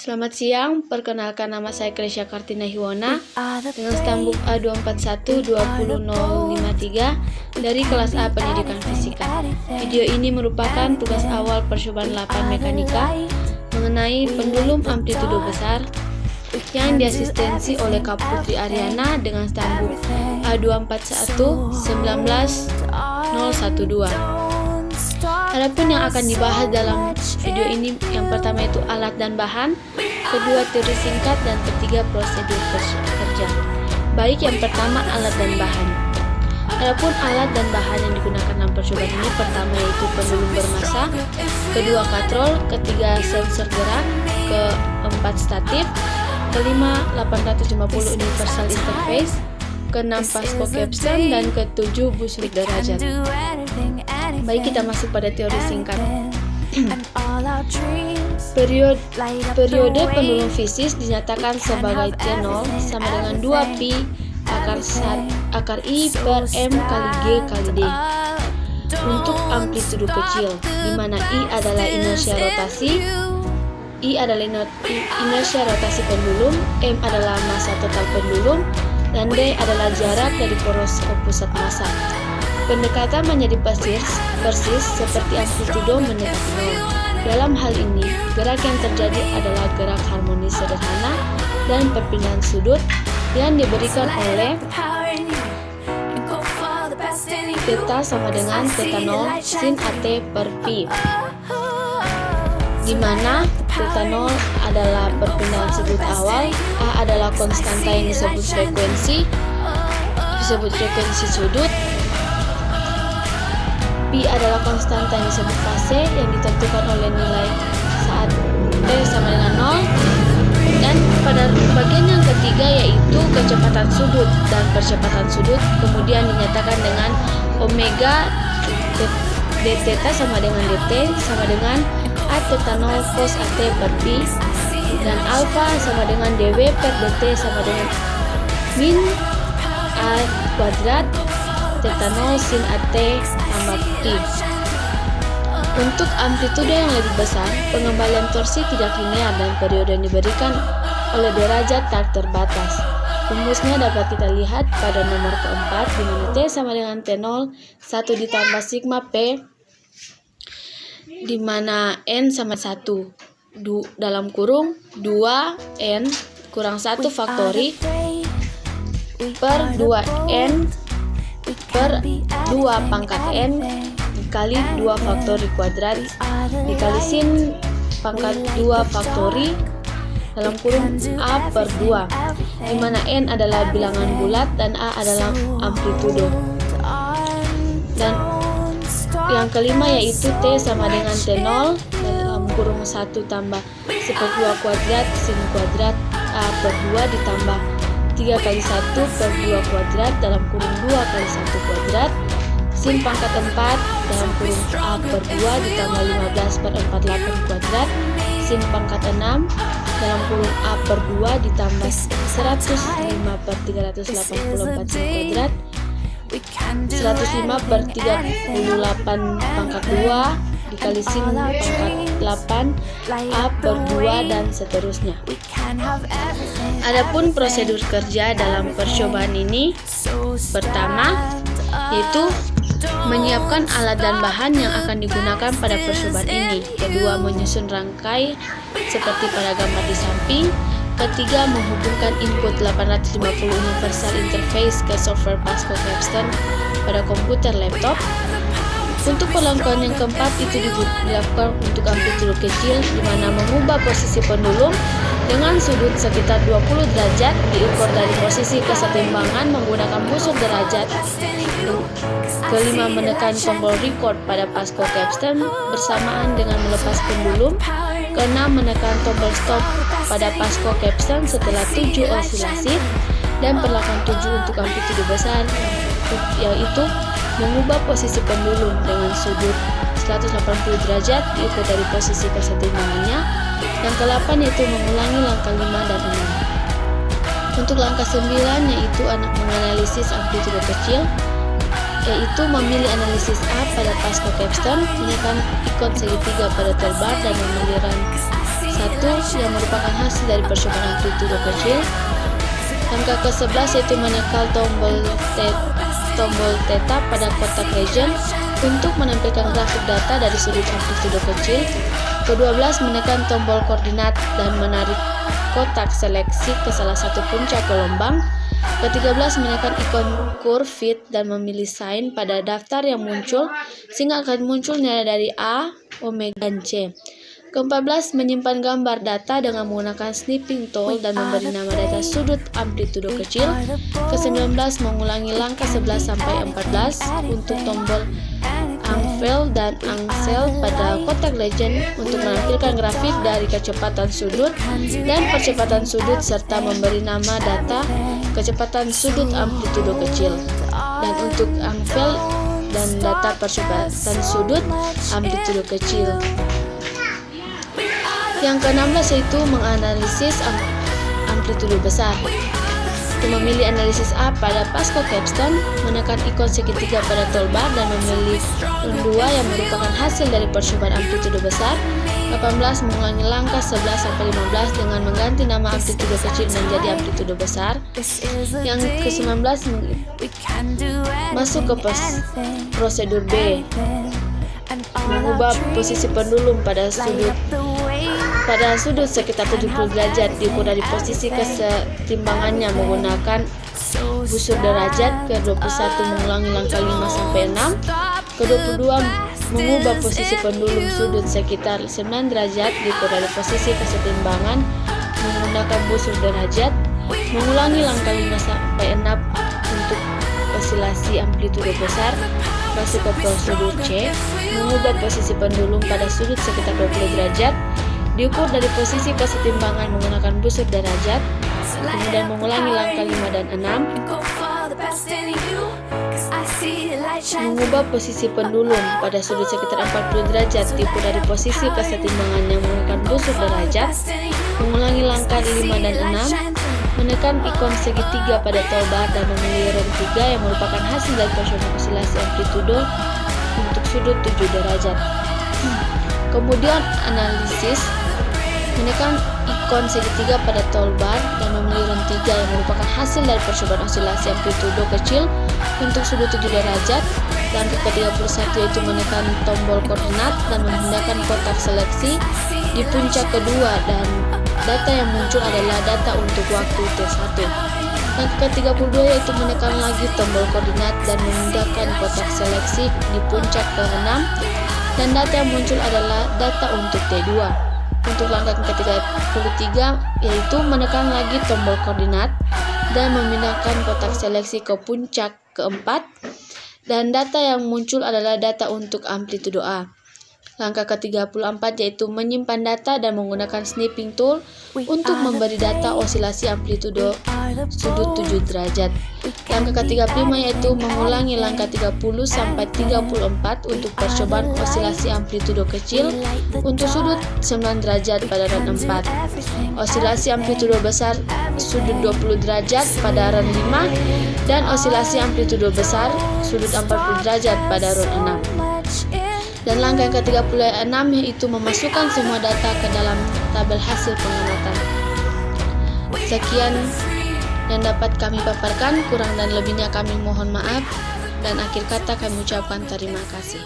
Selamat siang, perkenalkan nama saya Krisya Kartina Hiwana dengan stambuk A241-20053 dari kelas A Pendidikan Fisika. Video ini merupakan tugas awal percobaan 8 mekanika mengenai pendulum amplitudo besar yang diasistensi oleh Kak Putri Aryana dengan stambuk A241-19012. Adapun yang akan dibahas dalam video ini, yang pertama itu alat dan bahan, kedua teori singkat, dan ketiga prosedur kerja. Baik, yang pertama alat dan bahan. Adapun alat dan bahan yang digunakan dalam percobaan ini, pertama yaitu pendulum bermassa, kedua katrol, ketiga sensor gerak, keempat statif, kelima 850 universal interface, keenam Pasco capstone, dan ketujuh busur derajat. Baik, kita masuk pada teori singkat. Periode pendulum fisis dinyatakan sebagai T0 sama dengan 2pi akar I per M kali G kali D untuk amplitudo kecil, di mana I adalah inersia rotasi pendulum, M adalah massa total pendulum, dan D adalah jarak dari poros ke pusat massa. Pendekatan menjadi persis seperti amplitudo mendekati nol. Dalam hal ini, gerak yang terjadi adalah gerak harmonis sederhana dan perpindahan sudut yang diberikan oleh theta sama dengan theta 0 sin AT per pi, di mana theta 0 adalah perpindahan sudut awal, A adalah konstanta yang disebut frekuensi sudut, Pi adalah konstanta yang disebut fase yang ditentukan oleh nilai saat T sama dengan 0, dan pada bagian yang ketiga yaitu kecepatan sudut dan percepatan sudut kemudian dinyatakan dengan omega d theta sama dengan dt sama dengan a theta 0 cos AT per pi, dan alpha sama dengan dw per dt sama dengan min a kuadrat theta 0 sin AT tambah pi. Untuk amplitudo yang lebih besar, pengembalian torsi tidak linear dan periode yang diberikan oleh derajat tak terbatas. Rumusnya dapat kita lihat pada nomor keempat, di mana T sama dengan T0 1 ditambah sigma P, di mana N sama 1 dalam kurung 2N kurang 1 faktori per 2N per 2 pangkat N dikali 2 faktori kuadrat dikali sin pangkat 2 faktori dalam kurung A per 2, di mana N adalah bilangan bulat dan A adalah amplitudo. Dan yang kelima yaitu T sama dengan T0 dalam kurung 1 tambah seper 2 kuadrat sin kuadrat A per 2 ditambah 3 kali 1 per 2 kuadrat dalam kurung 2 kali 1 kuadrat sin pangkat 4 dalam kurung A per 2 ditambah 15 per 48 kuadrat sin pangkat 6 dalam kurung A per 2 ditambah 105 per 384 sin kuadrat 105 per 38 pangkat 2 dikali sin pangkat 8 A per 2 dan seterusnya. Adapun prosedur kerja dalam percobaan ini, pertama yaitu menyiapkan alat dan bahan yang akan digunakan pada percobaan ini, kedua menyusun rangkai seperti pada gambar di samping, ketiga menghubungkan input 850 universal interface ke software Pasco capstone pada komputer laptop. Untuk perlengkapan yang keempat itu dilakukan untuk amplitudo kecil, di mana mengubah posisi pendulum dengan sudut sekitar 20 derajat diukur dari posisi kesetimbangan menggunakan busur derajat. Kelima, menekan tombol record pada Pasco capstone bersamaan dengan melepas pendulum. Keenam, menekan tombol stop pada Pasco capstone setelah 7 osilasi. Dan perlakuan 7 untuk amplitudo besar, yaitu mengubah posisi pendulum dengan sudut 180 derajat diukur dari posisi kesetimbangannya. Yang ke-8 yaitu mengulangi langkah 5 dan 6. Untuk langkah 9 yaitu menganalisis amplitudo kecil, yaitu memilih analisis A pada Pasco capstone, menekan ikon segitiga pada toolbar dan memilih run yang merupakan hasil dari percobaan amplitudo kecil. Langkah ke-11 yaitu menekan tombol theta pada kotak legend untuk menampilkan grafik data dari sudut amplitudo kecil. Ke-12 menekan tombol koordinat dan menarik kotak seleksi ke salah satu puncak gelombang. Ke-13 menekan ikon curve fit dan memilih sign pada daftar yang muncul sehingga akan muncul nilai dari A, omega, dan C. Ke-14 menyimpan gambar data dengan menggunakan snipping tool dan memberi nama data sudut amplitudo kecil. Ke-19 mengulangi langkah 11 sampai 14 untuk tombol unveil dan unsell pada kotak legend untuk menampilkan grafik dari kecepatan sudut dan percepatan sudut serta memberi nama data kecepatan sudut amplitudo kecil. Dan untuk unveil dan data percepatan sudut amplitudo kecil. Yang ke-16 yaitu menganalisis amplitudo besar. Untuk memilih analisis A pada Pasco Capstone, menekan ikon segitiga pada toolbar dan memilih run 2 yang merupakan hasil dari percobaan amplitudo besar. 18 mengulangi langkah 11 sampai 15 dengan mengganti nama amplitudo kecil menjadi amplitudo besar. Yang ke-19 masuk ke prosedur B, mengubah posisi pendulum pada sudut sekitar 70 derajat diukur dari posisi kesetimbangannya menggunakan busur derajat. Ke-21 mengulangi langkah 5 sampai 6. Ke-22 mengubah posisi pendulum sudut sekitar 9 derajat diukur dari posisi kesetimbangan menggunakan busur derajat. Mengulangi langkah 5 sampai 6 untuk osilasi amplitudo besar. Masuk ke prosedur C, mengubah posisi pendulum pada sudut sekitar 20 derajat diukur dari posisi kesetimbangan menggunakan busur derajat. Kemudian mengulangi langkah 5 dan 6. Mengubah posisi pendulum pada sudut sekitar 40 derajat diukur dari posisi kesetimbangan yang menggunakan busur derajat. Mengulangi langkah 5 dan 6. Menekan ikon segitiga pada toolbar dan memilih run 3 yang merupakan hasil dari percobaan osilasi amplitudo untuk sudut 7 derajat. Kemudian analisis, menekan ikon segitiga pada toolbar dan memilih run 3 yang merupakan hasil dari percobaan osilasi amplitudo kecil untuk sudut 7 derajat. Dan ke-31 yaitu menekan tombol koordinat dan memindahkan kotak seleksi di puncak kedua dan data yang muncul adalah data untuk waktu T1. Dan ke-32 yaitu menekan lagi tombol koordinat dan memindahkan kotak seleksi di puncak ke-6 dan data yang muncul adalah data untuk T2. Untuk langkah ke-33 yaitu menekan lagi tombol koordinat dan memindahkan kotak seleksi ke puncak ke-4 dan data yang muncul adalah data untuk amplitudo A. Langkah ke-34 yaitu menyimpan data dan menggunakan snipping tool untuk memberi data osilasi amplitudo sudut 7 derajat. Langkah ke-35 yaitu mengulangi langkah 30 sampai 34 untuk percobaan osilasi amplitudo kecil untuk sudut 9 derajat pada run 4. Osilasi amplitudo besar sudut 20 derajat pada run 5 dan osilasi amplitudo besar sudut 40 derajat pada run 6. Dan langkah yang ke-36 yaitu memasukkan semua data ke dalam tabel hasil pengamatan. Sekian yang dapat kami paparkan, kurang dan lebihnya kami mohon maaf, dan akhir kata kami ucapkan terima kasih.